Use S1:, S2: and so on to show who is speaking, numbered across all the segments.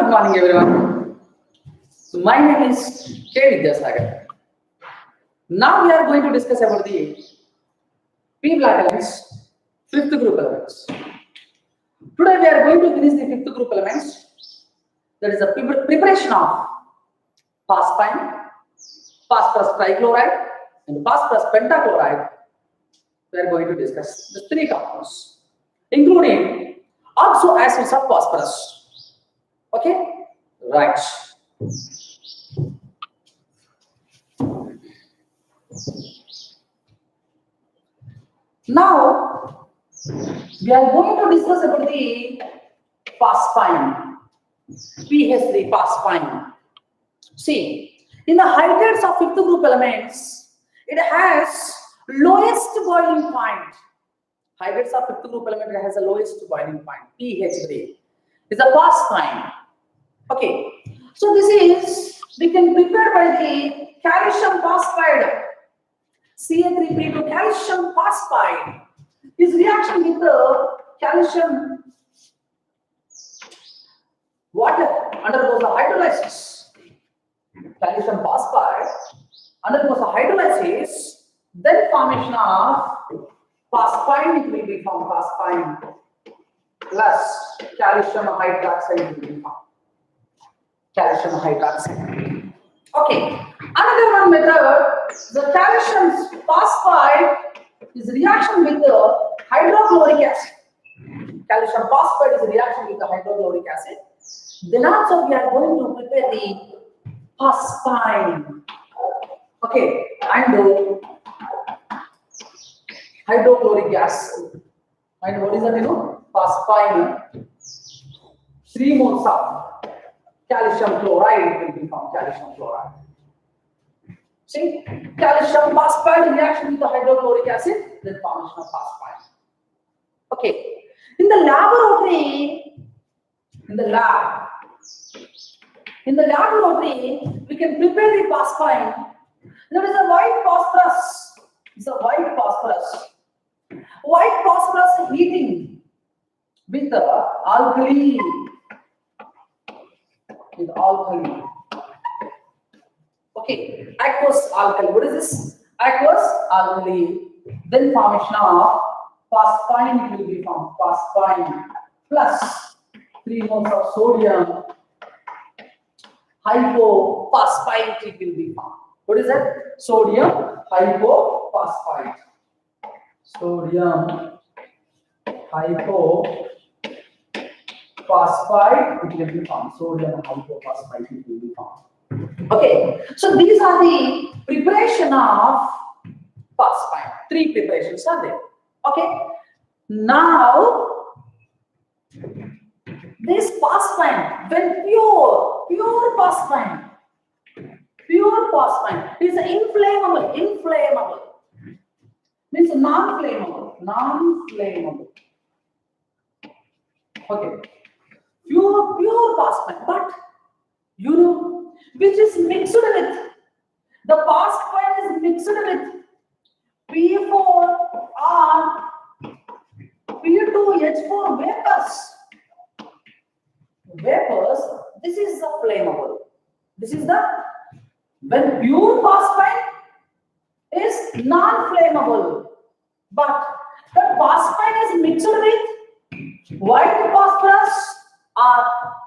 S1: Good morning, everyone. So my name is VIDHYA. Now we are going to discuss about the P block elements, fifth group elements. Today we are going to finish the fifth group elements. That is the preparation of phosphine, phosphorus trichloride, and phosphorus pentachloride. We are going to discuss the three compounds, including oxo acids of phosphorus. Okay, right. Now we are going to discuss about the phosphine, pH3 phosphine. See, in the hydrates of fifth group elements, it has lowest boiling point. Hydrates of fifth group element has the lowest boiling point. pH3 is a phosphine. Okay, so this is we can prepare by the calcium phosphide. Ca3P2 calcium phosphide is reaction with the calcium water undergoes the hydrolysis. Calcium phosphide undergoes the hydrolysis, then formation of phosphine, it will be formed phosphine plus calcium hydroxide will be formed. Calcium hydroxide. Okay, another one method, the calcium phosphide is reaction with the hydrochloric acid. Calcium phosphide is a reaction with the hydrochloric acid. Then also we are going to prepare the phosphine. Okay, and hydrochloric acid. And what is that? Phosphine. 3 moles of calcium chloride will be formed. Calcium chloride. See, calcium phosphide reaction with the hydrochloric acid, then formation of phosphine. Okay, in the laboratory, we can prepare the phosphine. There is a white phosphorus. It's a white phosphorus. White phosphorus heating with the alkali. With alkali. Okay, aqueous alkali. What is this? Aqueous alkali. Then formation of phosphine, it will be formed. Phosphine plus 3 moles of sodium. Hypophosphite, it will be formed. What is that? Sodium hypophosphite. Sodium hypophosphite, it will be formed. Sodium hypophosphite, it will be formed. Okay, so these are the preparation of phosphine. 3 preparations are there. Okay, now this phosphine, when pure phosphine is inflammable, means non-flammable. Okay, pure phosphine, but you know, which is mixed with, the phosphine is mixed with P4 or P2H4 vapors. This is the flammable. This is the, when pure phosphine is non-flammable, but the phosphine is mixed with white phosphorus or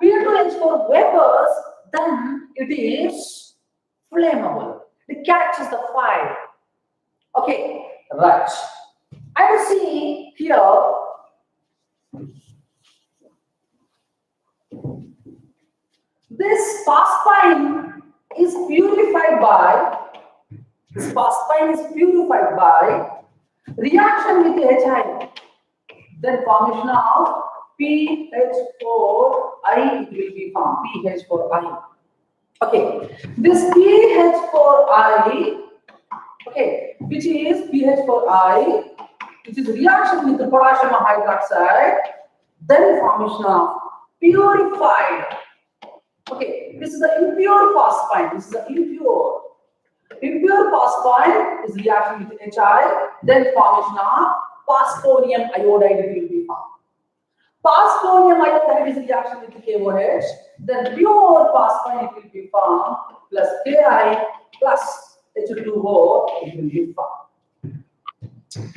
S1: P2H4 vapors, then it is flammable. It catches the fire. Okay, right. I will see here. This phosphine is purified by reaction with HI, then formation of PH4I, it will be formed. PH4I. Okay, this PH4I, okay, which is PH4I, which is reaction with the potassium hydroxide, then formation of purified. Okay, this is the impure phosphine. This is the impure. Impure phosphine is reaction with HI, then formation of phosphonium iodide will be formed. Phosphonium iodide is reaction with KOH, then pure phosphine it will be formed plus Ki plus H2O it will be formed.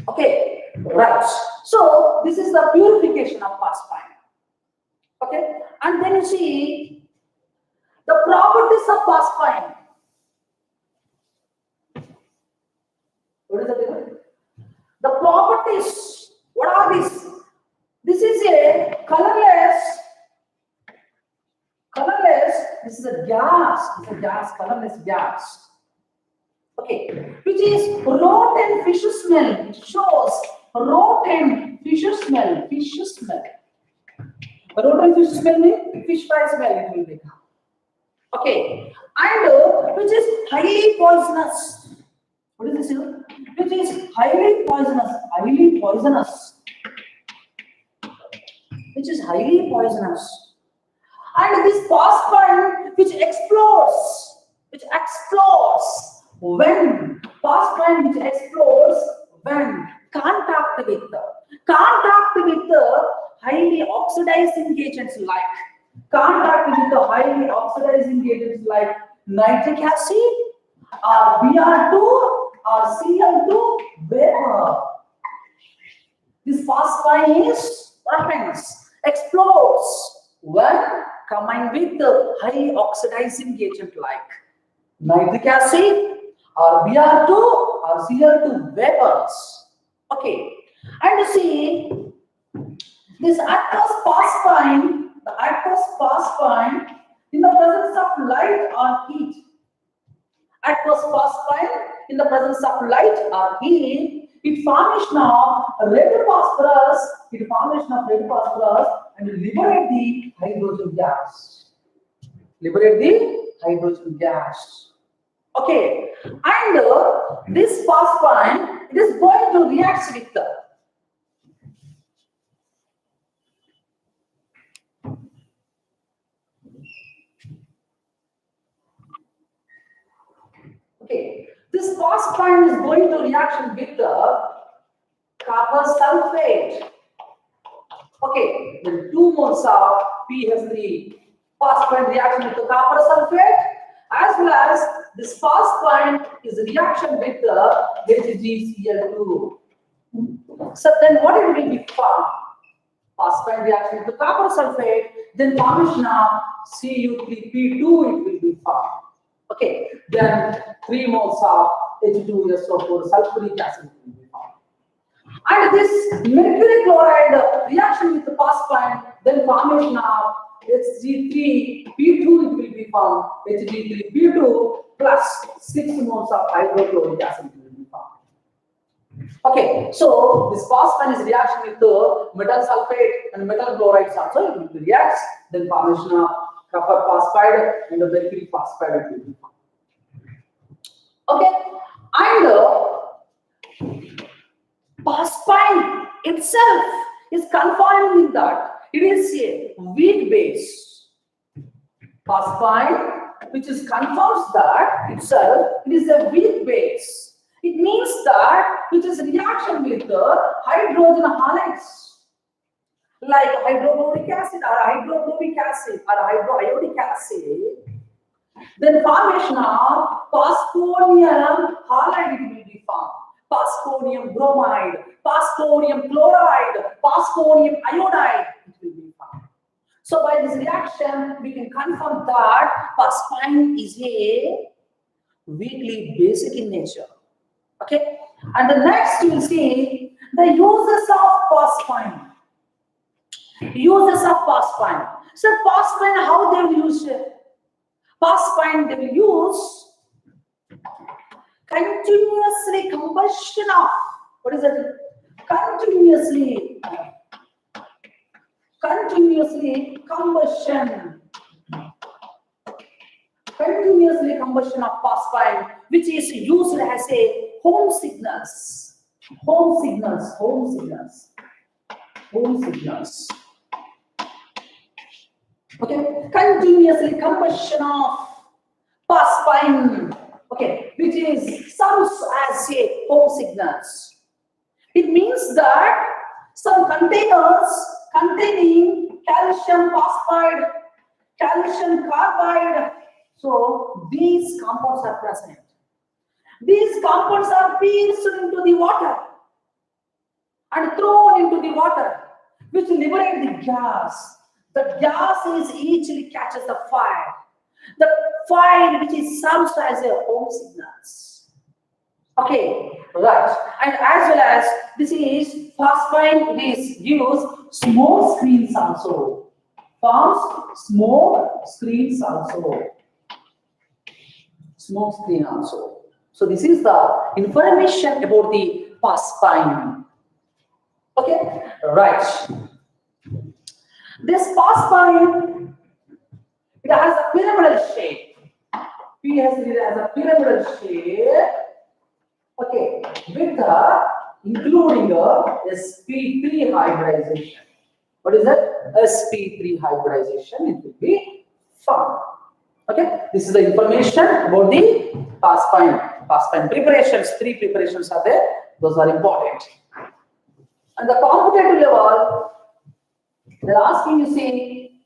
S1: Okay, right. So this is the purification of phosphine. Okay, and then you see the properties of phosphine. What is the The properties, what are these? This is a colorless, this is a gas, colorless gas. Okay, which is rotten fish smell. It shows rotten fish smell, Rotten fish smell means fish fry smell it will become. Okay, and which is highly poisonous. What is this here? Which is highly poisonous, which is highly poisonous. And this phosphine which explodes when contact with the highly oxidizing agents like nitric acid or Br2 or Cl2 vapor. This phosphine explodes when combined with the highly oxidizing agent like nitric acid or Br2 or Cl2 vapors. Okay, and you see this aqueous phosphine, in the presence of light or heat. Aqueous phosphine in the presence of light or heat, it formation of red phosphorus, and liberate the hydrogen gas. Okay, and this phosphine, it is going to react with the this phosphine is going to reaction with the copper sulfate. Okay, then 2 moles of PH3 phosphine reaction with the copper sulfate, as well as this phosphine is a reaction with the HgCl2. So then what it will be formed? Phosphine reaction with the copper sulfate, then formation of Cu3P2 it will be formed. Okay, then 3 moles of H2SO4 sulfuric acid will be formed. And this mercury chloride reaction with the phosphine, then formation of Hg3P2 it will be formed. Hg3P2 plus 6 moles of hydrochloric acid will be formed. Okay, so this phosphine is reaction with the metal sulfate and metal chlorides also it will react, then formation of copper phosphide and the mercury phosphide will be formed. Okay, and phosphine itself is confined in that it is a weak base. Phosphine, which is confirms that itself it is a weak base. It means that which is reaction with the hydrogen halides like hydrochloric acid or hydrochloric acid or hydroiodic acid. Then formation of phosphonium halide it will be formed. Phosphonium bromide, phosphonium chloride, phosphonium iodide it will be formed. So by this reaction we can confirm that phosphine is a weakly basic in nature. Okay, and the next you will see the uses of phosphine. So phosphine, how they will use it? Phosphine they will use continuously combustion of, what is it? Continuously combustion of phosphine, which is used as a home signals. Okay, continuously combustion of phosphine. Okay, which is serves as a home signals. It means that some containers containing calcium phosphide, calcium carbide. So these compounds are present. These compounds are pierced into the water and thrown into the water, which liberate the gas. The gas is easily catches the fire. The fire which is serves as a home signals. Okay, right. And as well as this is phosphine, this gives smoke screens also. Forms smoke screens also. Smoke screen also. So this is the information about the phosphine. Okay, right. This phosphine, it has a pyramidal shape. P has a pyramidal shape. Okay, with the including a sp3 hybridization. What is that? sp3 hybridization. It will be found. Okay, this is the information about the phosphine. Phosphine preparations. 3 preparations are there. Those are important. And the competitive level, they're asking you, see,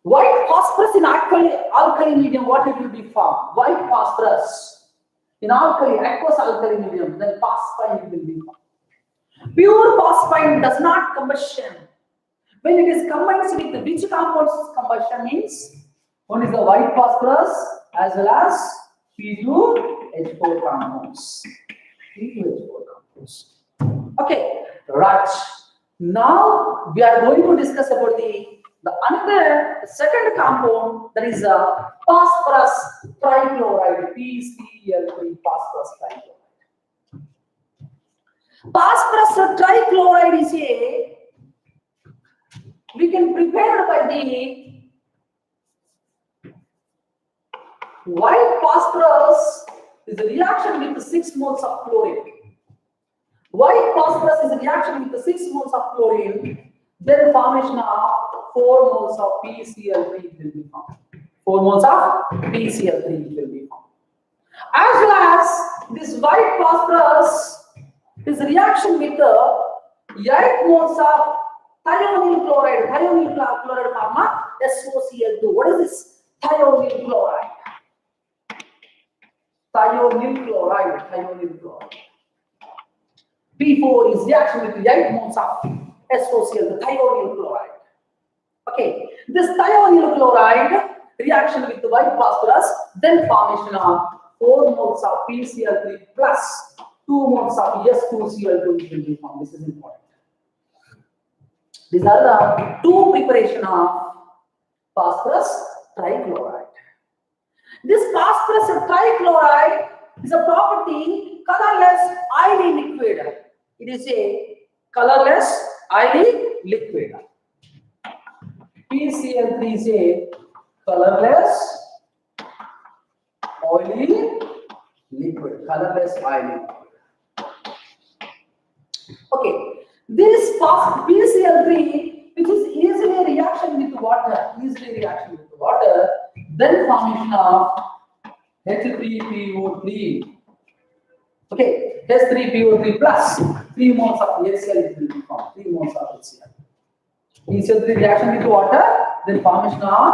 S1: white phosphorus in alkali medium, what it will be formed? White phosphorus in alkali, aqueous alkali medium, then phosphine will be formed. Pure phosphine does not combustion. When it is combined with which compounds combustion means? One is the white phosphorus as well as P2H4 compounds. P2H4 compounds. Okay, right. Now we are going to discuss about the another second compound, that is a phosphorus trichloride, PCl3 phosphorus trichloride. Phosphorus trichloride is we can prepare by the white phosphorus is a reaction with 6 moles of chlorine. White phosphorus is a reaction with 6 moles of chlorine, then formation of 4 moles of PCl3 will be formed. 4 moles of PCl3 will be formed. As well as this white phosphorus is a reaction with 8 moles of thionyl chloride. Thionyl chloride form SOCl2. What is this? Thionyl chloride. Thionyl chloride. P4 is reaction with 8 moles of SOCl, the thionyl chloride. Okay, this thionyl chloride reaction with the white phosphorus, then formation of 4 moles of PCl3 plus 2 moles of S2Cl2 will be formed. This is important. These are the 2 preparation of phosphorus trichloride. This phosphorus trichloride is a property colorless oily liquid. It is a colorless oily liquid. PCl3 is a colorless oily liquid. Colorless oily liquid. Okay, this PCl3, which is easily a reaction with water, then formation of H3PO3. Okay, H3PO3 plus 3 moles of HCl will be formed. 3 moles of HCl. PCl3 reaction with water, then formation of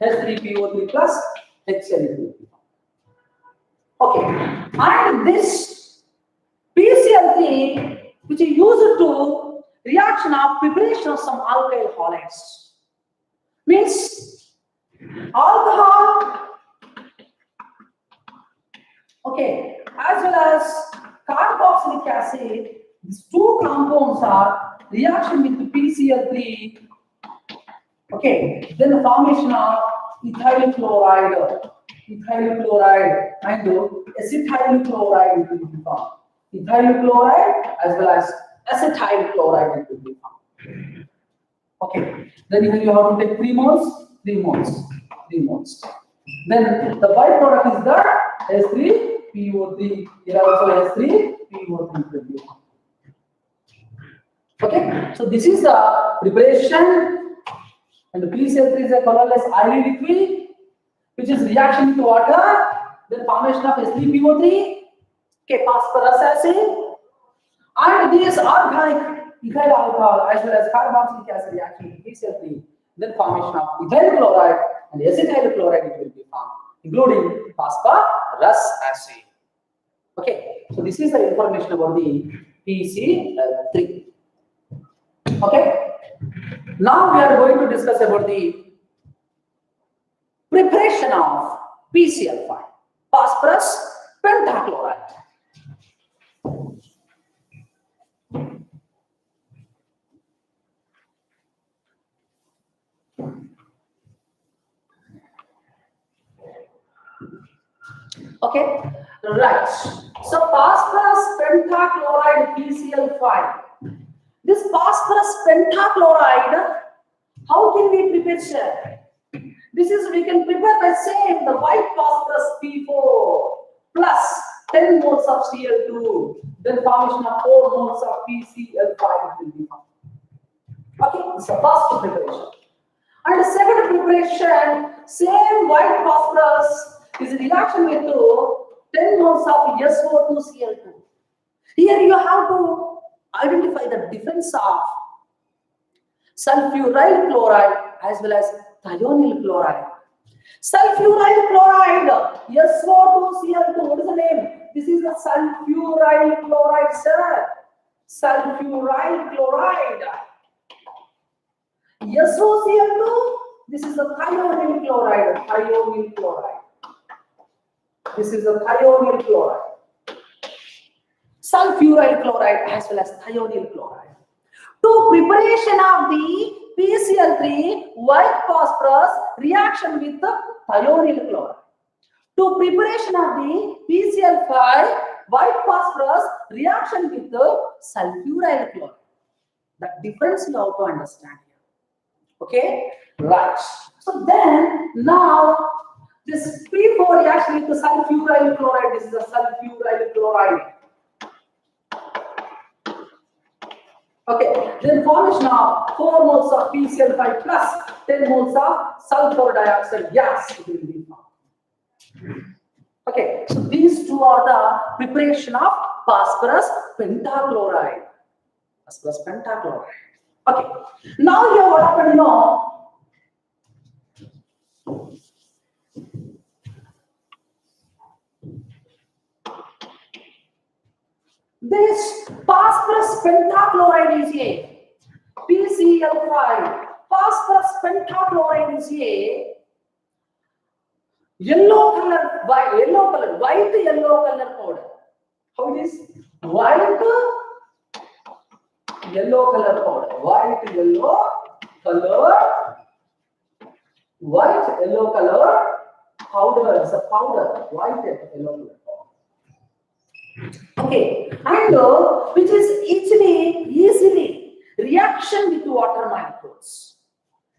S1: H3PO3 plus HCl will be formed. Okay, and this PCl3, which is used to reaction of preparation of some alkyl halides, means alcohol. Okay, as well as carboxylic acid, these 2 compounds are reaction with the PCl3. Okay, then the formation of ethyl chloride and acetyl chloride will be formed. Ethyl chloride as well as acetyl chloride will be formed. Okay, then you have to take 3 moles. Then the byproduct is the H3PO3. Here also H3PO3 will be formed. Okay, so this is the preparation, and the PCl3 is a colorless oily liquid, which is reaction with water, then formation of H3PO3, okay, phosphorus acid, and this organic ethyl alcohol as well as carboxylic acid reaction with PCl3, then formation of ethyl chloride and acetyl chloride it will be formed, including phosphorus acid. Okay, so this is the information about the PCl3. Okay, now we are going to discuss about the preparation of PCl5, phosphorus pentachloride. Okay, right. So phosphorus pentachloride PCl5. This phosphorus pentachloride, how can we prepare, sir? This is, we can prepare by same the white phosphorus P4 plus 10 moles of Cl2, then formation of 4 moles of PCl5 will be formed. Okay, this is the first preparation. And the second preparation, same white phosphorus is a reaction with 10 moles of SO2Cl2. Here you have to identify the difference of sulfuryl chloride as well as thionyl chloride. Sulfuryl chloride, SO2Cl2, what is the name? This is the sulfuryl chloride, sir. Sulfuryl chloride. SOCl2, this is the thionyl chloride, thionyl chloride. This is the thionyl chloride. Sulfuryl chloride as well as thionyl chloride. To preparation of the PCl3 white phosphorus reaction with the thionyl chloride. To preparation of the PCl5 white phosphorus reaction with the sulfuryl chloride. The difference you have to understand here. Okay, right. So then now this P4 reaction with the sulfuryl chloride. This is the sulfuryl chloride. Okay, then formation of 4 moles of PCl5 plus 10 moles of sulfur dioxide gas will be formed. Okay, so these two are the preparation of phosphorus pentachloride. Phosphorus pentachloride. Okay, now here what happened now? This phosphorus pentachloride is a PCl5. Phosphorus pentachloride is a yellow color, white yellow color powder. How it is? White yellow color powder. White yellow color powder. It's a powder. White yellow color powder. Okay, and which is easily reaction with water molecules.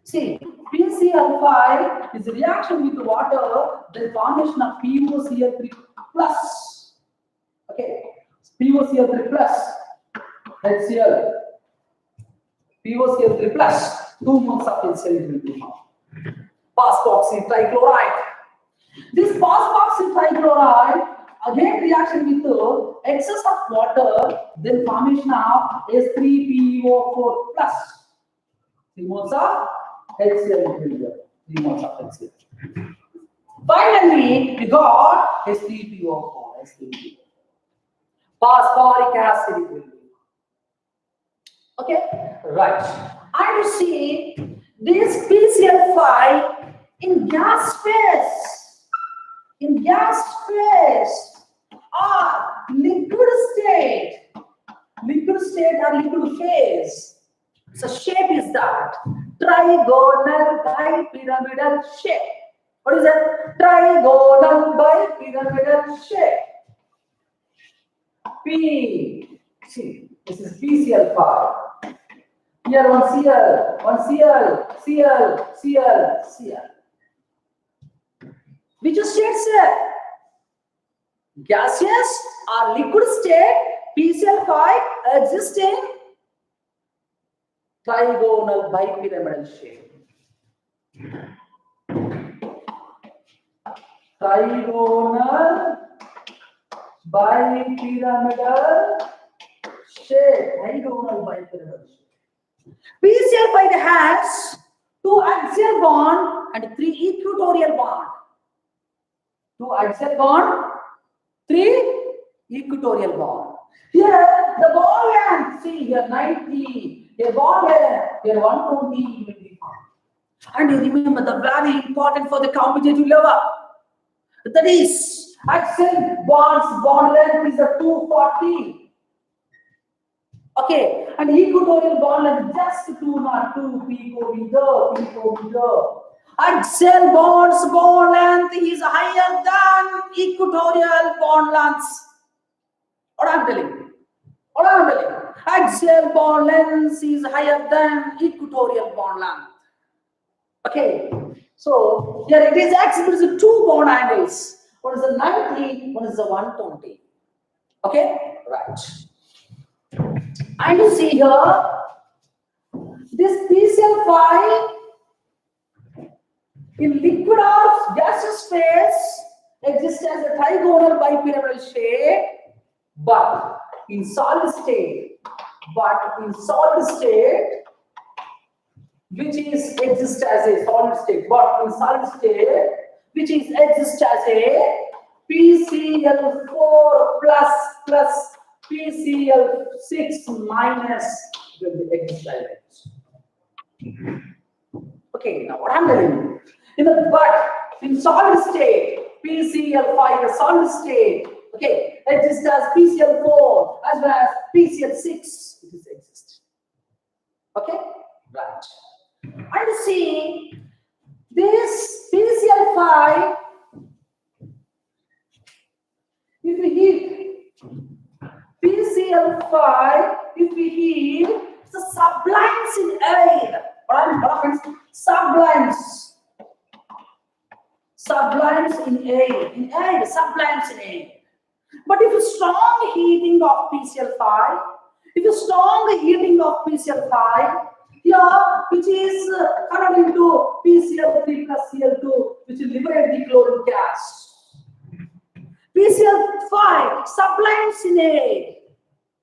S1: See, PCl5 is reaction with water, then formation of POCl3 plus. Okay, POCl3 plus HCl. POCl3 plus 2 moles of HCl will be formed. Phosphorus trichloride. This phosphorus trichloride again reaction with excess of water, then formation of H3PO4 plus 3 moles of HCl. 3 moles of HCl. Finally, we got H3PO4. Phosphoric acid will be. Okay, right. And you see this PCl5 in gas phase. In gas phase or liquid state or liquid phase. So shape is that trigonal bipyramidal shape. What is that? Trigonal bipyramidal shape. P. See, this is PCl5. Here one Cl. Which states gaseous or liquid state PCl5 exists in trigonal bipyramidal shape. Trigonal bipyramidal shape, trigonal bipyramidal shape. PCl5 has 2 axial bond and 3 equatorial bond. 2 axial bond, 3 equatorial bond. Here the bond length, see here 90, here bond length, here 120 will be found. And you remember the very important for the competitive level. That is axial bonds bond length is a 240. Okay, and equatorial bond length just 202 picometer. Axial bonds bond length is higher than equatorial bond lengths. What I'm telling you? What I'm telling you? Axial bond length is higher than equatorial bond length. Okay, so here it is exhibiting 2 bond angles. One is the 90, one is the 120. Okay, right. And you see here, this PCl5 in liquid or gaseous phase exists as a trigonal bipyramidal shape, but in solid state, which is exist as a solid state, but in solid state, which is exist as a PCl4 plus PCl6 minus will be exist as. Okay, now what I'm telling you, in solid state, PCl5 is solid state. Okay, exists as PCl4 as well as PCl6. It is exist. Okay, right. And see this PCl5. If we heat PCl5, if we heat, the sublimes in air. Sublimes in air, sublimes in air. But if a strong heating of PCl5, here which is converted into PCl3 plus Cl2, which will liberate the chlorine gas. PCl5 sublimes in air.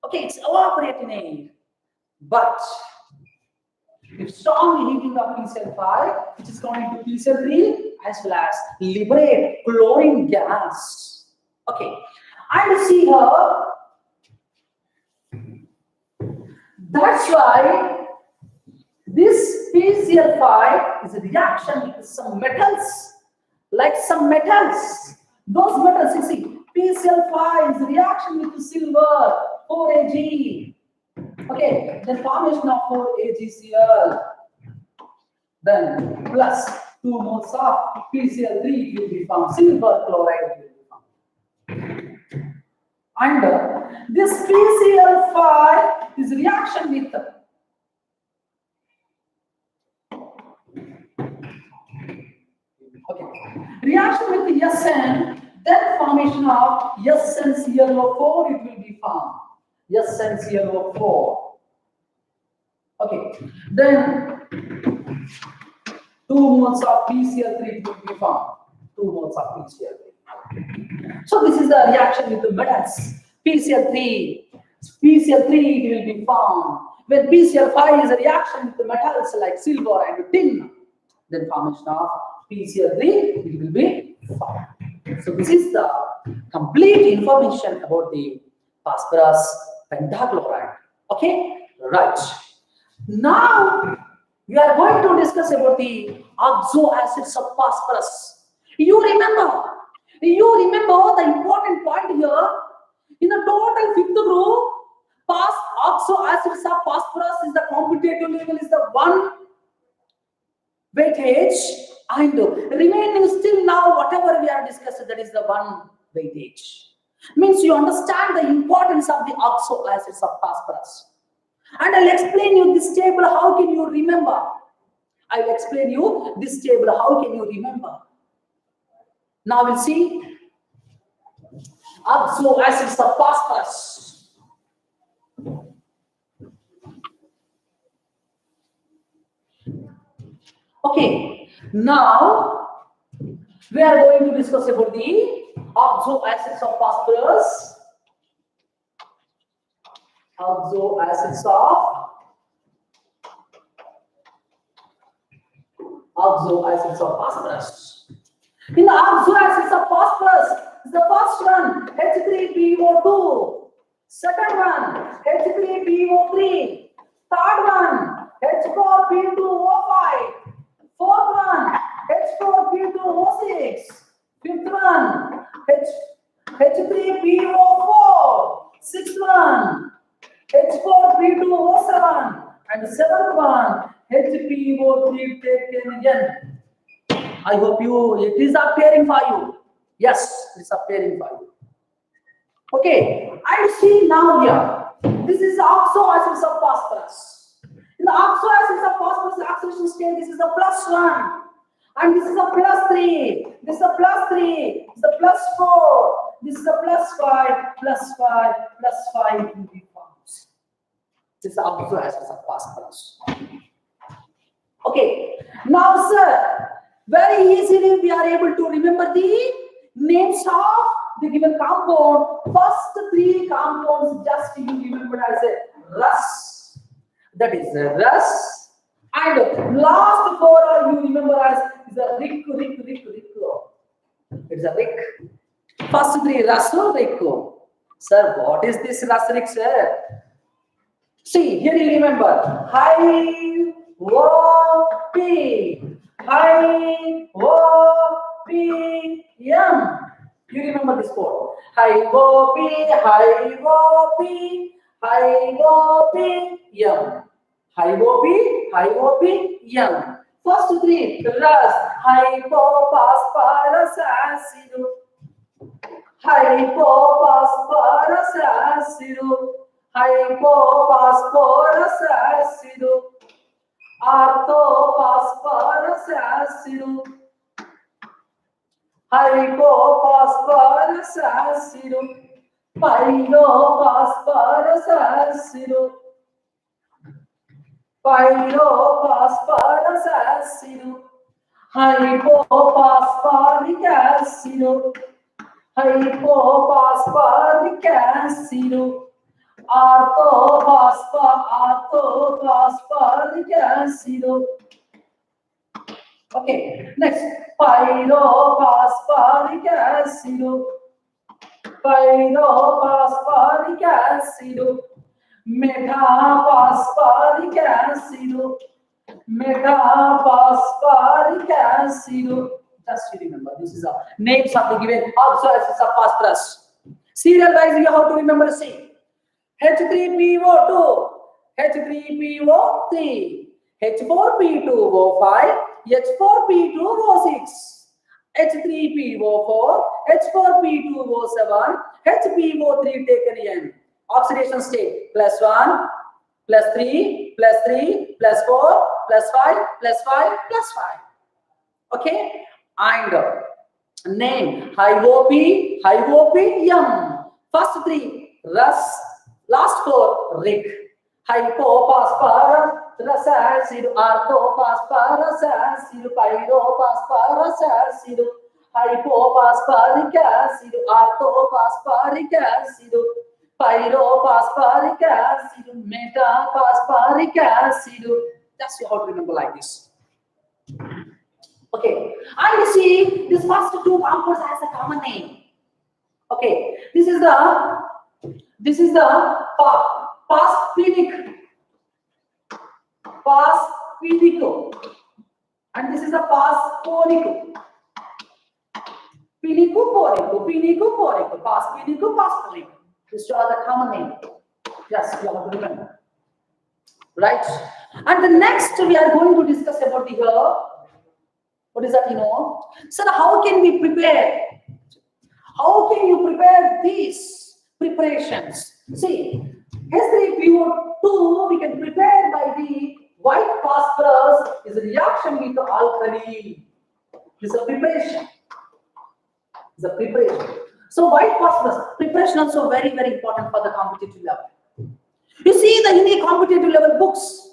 S1: Okay, it's evaporate in air. But if strong heating of PCl5, which is going to PCl3 as well as liberate chlorine gas. Okay, and see here, that's why this PCl5 is a reaction with some metals, like some metals. Those metals, you see, PCl5 is a reaction with silver, 4Ag. Okay, then formation of 4AgCl. Then plus 2 moles of PCl3 will be formed, silver chloride will be formed. And this PCl5 is reaction with reaction with Sn, then formation of SnClO4 it will be formed. SnClO4. Okay, then 2 moles of PCl3 will be formed. 2 moles of PCl3. So this is the reaction with the metals. PCl3 it will be formed. When PCl5 is a reaction with the metals like silver and tin, then formation of PCl3 it will be formed. So this is the complete information about the phosphorus pentachloride. Okay, right. Now we are going to discuss about the oxo acids of phosphorus. You remember the important point here. In the total 5th group, oxo acids of phosphorus is the competitive level is the 1 weightage, and remaining still now whatever we are discussing, that is the 1 weightage. Means you understand the importance of the oxo acids of phosphorus. And I'll explain you this table, how can you remember? I'll explain you this table, how can you remember? Now we'll see oxo acids of phosphorus. Okay, now we are going to discuss about the oxo acids of phosphorus. Oxo acids of phosphorus. In the oxo acids of phosphorus, the first one H3PO2, second one H3PO3, third one H4P2O5, fourth one H4P2O6, fifth one H3PO4, sixth one H4P2O7, and seventh one HPO3 taken again. I hope it is appearing for you. Yes, it's appearing for you. Okay, and see now here. This is oxo acids of phosphorus. In the oxo acids of phosphorus, the oxidation state, this is a +1. And this is a +3. This is a +3. This is a +4. This is a +5. +5. +5 will be formed. This is the oxo acids of phosphorus. Okay, now sir, very easily we are able to remember the names of the given compound. First three compounds just you remember as a Rus. That is a Rus. And last four you remember as is a Rick. It's a Rick. First three Rus, Rick. Sir, what is this Rus, Rick, sir? See, here you remember. High O-P. High O-P. M. You remember this code. High O-P, high O-P, high O-P, M. High O-P, M. First three, Rus, hypophosphorus acid. Hypophosphorus acid. Hypophosphorus acid. Orthophosphorus acid. Hypophosphorus acid. Pyrophosphorus acid. Pyrophosphorus acid. Hypophosphoric acid. Hypophosphoric acid. Orthophosphoric acid. Okay, next pyrophosphoric acid. Pyrophosphoric acid. Metaphosphoric acid. Metaphosphoric acid. Just you remember, this is the names of the given oxo acids of phosphorus. Serial wise, you have to remember. See. H3PO2, H3PO3, H4P2O5, H4P2O6, H3PO4, H4P2O7, HPO3 taken in. Oxidation state +1, +3, +3, +4, +5, +5, +5. Okay, and name high OP, M. First three Rus. Last four, Rick. Hypophosphorus acid, orthophosphorus acid, pyrophosphorus acid, hypophosphoric acid, orthophosphoric acid, pyrophosphoric acid, metaphosphoric acid. Just you have to remember like this. Okay, and you see this first two compounds has a common name. Okay, this is the phosphinic, and this is the phosphonic, phosphonic. These are the common name. Yes, you have to remember. Right? And the next we are going to discuss about the what is that, So how can we prepare? How can you prepare these preparations? See, H3PO2 we can prepare by the white phosphorus is a reaction with the alkali. This is a preparation. So white phosphorus preparation also very, very important for the competitive level. You see the in the competitive level books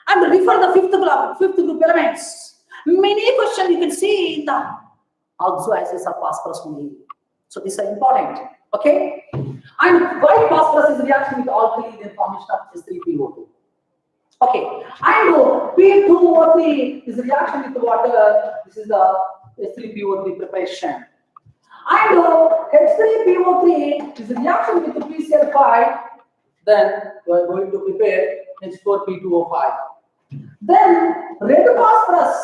S1: and refer the fifth group elements. Many questions you can see in the oxo acids of phosphorus only. So these are important. Okay. And white phosphorus is reaction with alkali, then formation of H3PO2. Okay, and P2O3 is reaction with water. This is the H3PO3 preparation. And H3PO3 is reaction with PCl5. Then you are going to prepare H4P2O5. Then red phosphorus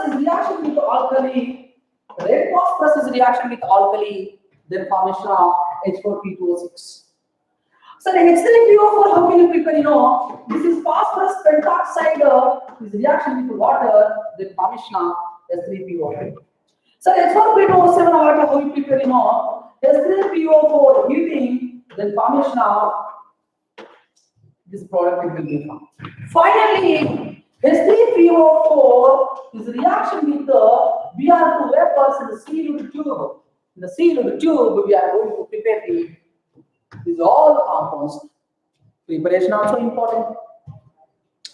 S1: is reaction with alkali. Red phosphorus is reaction with alkali. Then formation of H4P2O6. So the H3PO4, how can you prepare? You know, this is phosphorus pentoxide is reaction with water. Then formation of H3PO4. So H4P2O7 water, how you prepare? You know, H3PO4 heating. Then formation of this product will be formed. Finally, H3PO4 is reaction with the Br2 vapors in the sealed tube. In the sealed tube, we are going to prepare these all compounds. Preparation also important.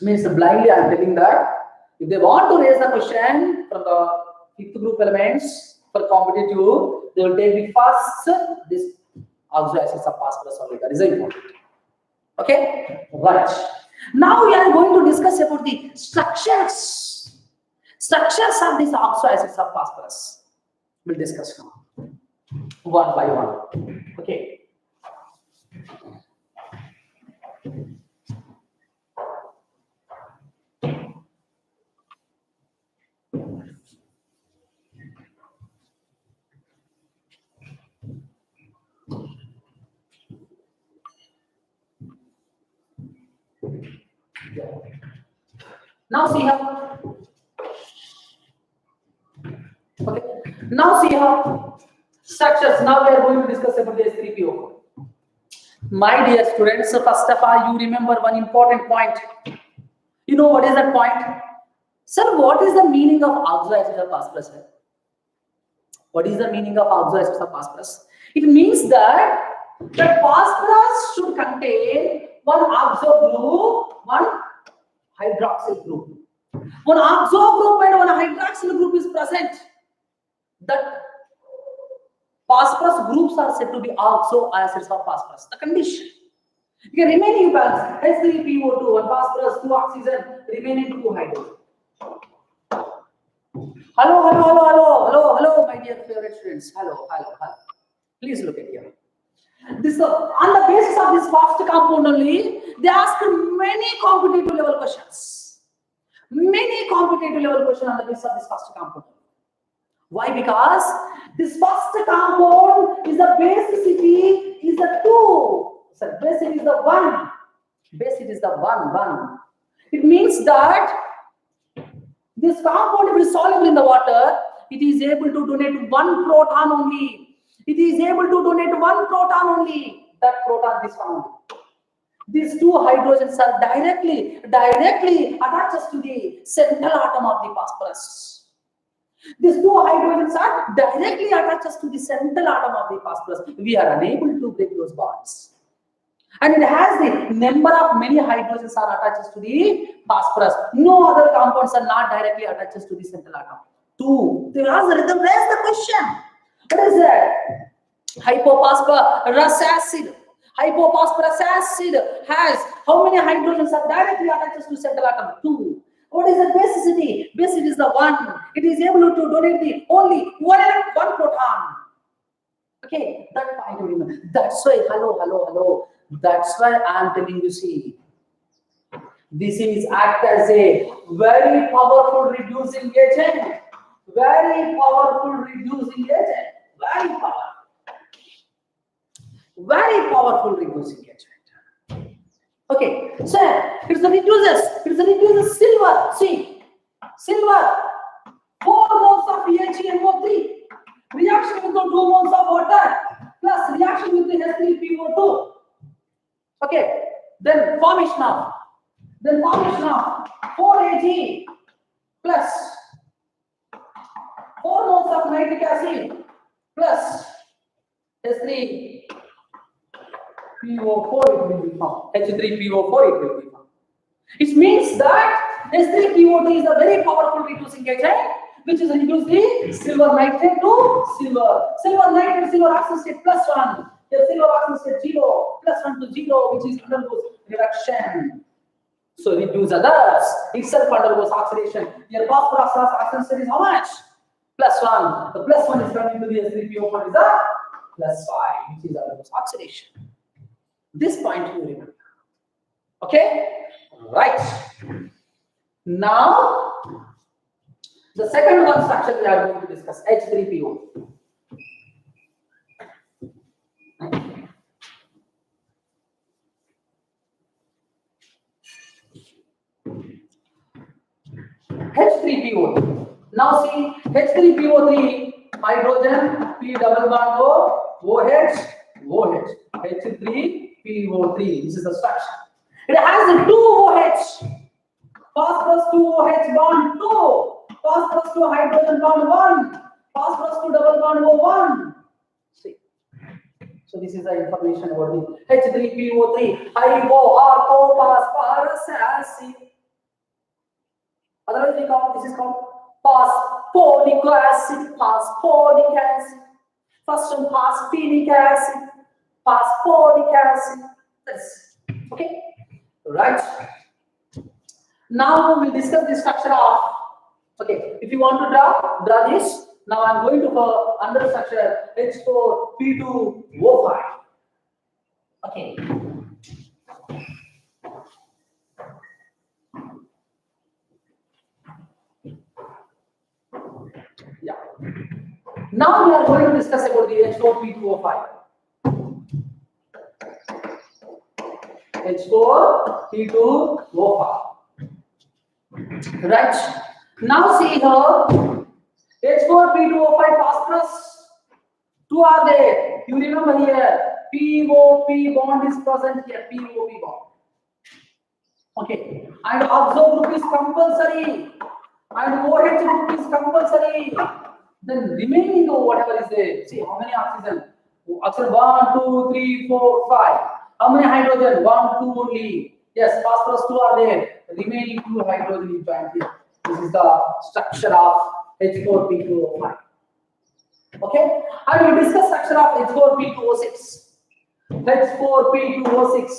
S1: Means blindly I am telling that if they want to raise the question from the fifth group elements for competitive, they will take the first this oxoacids of phosphorus only. That is important. Okay, right. Now we are going to discuss about the structures of these oxoacids of phosphorus. We'll discuss now one by one. Okay. Now see how. Okay. Now see how structures. Now we are going to discuss about the H3PO4. My dear students, first of all, you remember one important point. You know what is that point? Sir, what is the meaning of oxoacids of phosphorus? What is the meaning of oxoacids of phosphorus? It means that the phosphorus should contain one oxo group, one hydroxyl group. One oxo group and one hydroxyl group is present. That phosphorus groups are said to be oxoacids of phosphorus. The condition. You can remaining balance H3PO2, one phosphorus, two oxygen, remaining two hydrogen. Hello, my dear favorite students. Hello. Please look at here. This on the basis of this first compound only, they ask many competitive level questions. Many competitive level questions on the basis of this first compound. Why? Because this first compound is the basicity is the 2. So basicity is the 1. Basicity is the 1. It means that this compound, if it is soluble in the water, it is able to donate 1 proton only. It is able to donate 1 proton only. That proton is found. These two hydrogens are directly attached to the central atom of the phosphorus. These two hydrogens are directly attached to the central atom of the phosphorus. We are unable to break those bonds. And it has the number of many hydrogens are attached to the phosphorus. No other compounds are not directly attached to the central atom. 2. They ask the question. What is that? Hypophosphorus acid. Hypophosphorus acid has how many hydrogens are directly attached to central atom? 2. What is the basicity? Basicity is the 1. It is able to donate the only one proton. Okay, that point you remember. That's why, hello. That's why I am telling you, see, this is act as a very powerful reducing agent. Very powerful reducing agent. Very powerful reducing agent. Okay, so it's the reduces. It's the reduces silver. See, silver. 4 moles of PHNO3. Reaction with the 2 moles of water plus reaction with the H3PO2. Okay, then formation of 4 Ag plus 4 moles of nitric acid plus H3PO4 it will be found. H3PO4 it will be found. It means that H3PO2 is a very powerful reducing agent. which is reduce the silver nitrate to silver. Silver nitrate, silver oxide state +1. Here silver oxide state 0, +1 to 0, which is undergoes reduction. So reduce others, itself undergoes oxidation. Here phosphorus oxidation state is how much? +1. The +1 is coming to the S3PO4 is a +5, which is undergoes oxidation. This point you remember. Okay? Right. Now, the second one structure we are going to discuss, H3PO. H3PO. Now see, H3PO3, hydrogen, P double bond O, OH, OH, H3PO3. This is the structure. It has 2 OH. Phosphorus 2 OH bond 2. Phosphorus 2 hydrogen bond 1. Phosphorus 2 double bond O 1. See. So this is the information about the H3PO3. Phosphorus acid. Otherwise we call this is called phosphoric acid. Phosphoric acid. First one phosphinic acid. Phosphoric acid. That's okay. Right. Now we will discuss the structure of. Okay. If you want to draw this. Now I am going to under structure H4P2O5. Okay. Yeah. Now we are going to discuss about the H4P2O5. H4P2O5. Right. Now see here. H4P2O5 phosphorus. 2 are there. You remember here. POP bond is present here. POP bond. Okay. And oxo group is compulsory. And OH group is compulsory. Then remaining whatever is there. See how many oxygen? Oxygen 1, 2, 3, 4, 5. How many hydrogen? 1, 2 only. Yes, phosphorus 2 are there. Remaining 2 hydrogen is joined here. This is the structure of H4P2O5. Okay, and we discuss structure of H4P2O6. H4P2O6.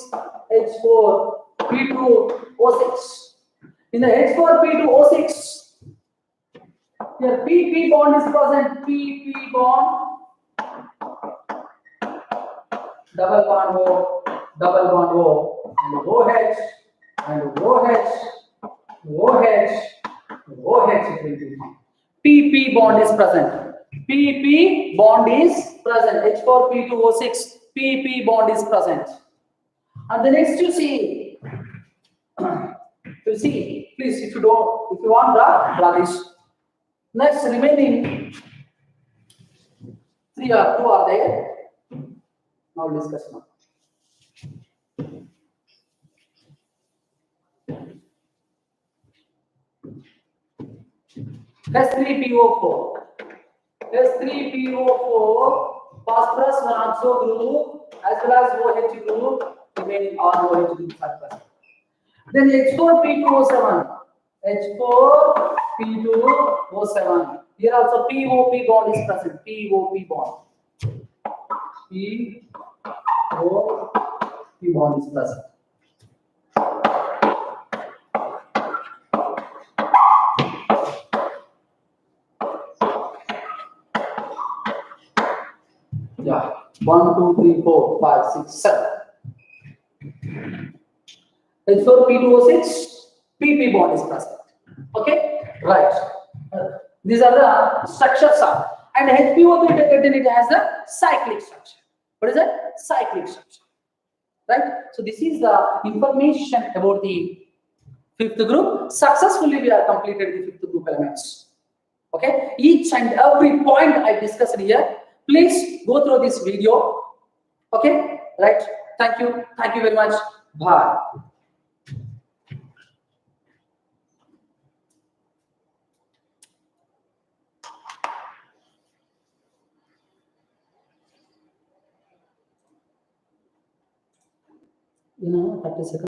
S1: H4P2O6. In the H4P2O6, here PP bond is present. PP bond, double bond O, and OH, and OH, OH, OH. PP bond is present. PP bond is present. H4P2O6. PP bond is present. And the next you see, please, if you want, draw this. Next remaining 2 are there. Now we'll discuss now. S3PO4. S3PO4, phosphorus one oxo group as well as OH group, remaining all OH groups are present. Then H4P2O7. H4P2O7. Here also POP bond is present. POP bond. POP bond is present. Yeah, 1, 2, 3, 4, 5, 6, 7. H4P2O6, PP bond is present. Okay, right. These are the structures of, and HPO3 it has a cyclic structure. What is that? Cyclic structure. Right. So this is the information about the 5th group. Successfully we are completed the 5th group elements. Okay. Each and every point I discussed here. Please go through this video. Okay, right? Thank you very much. Bye. You know, 30 seconds.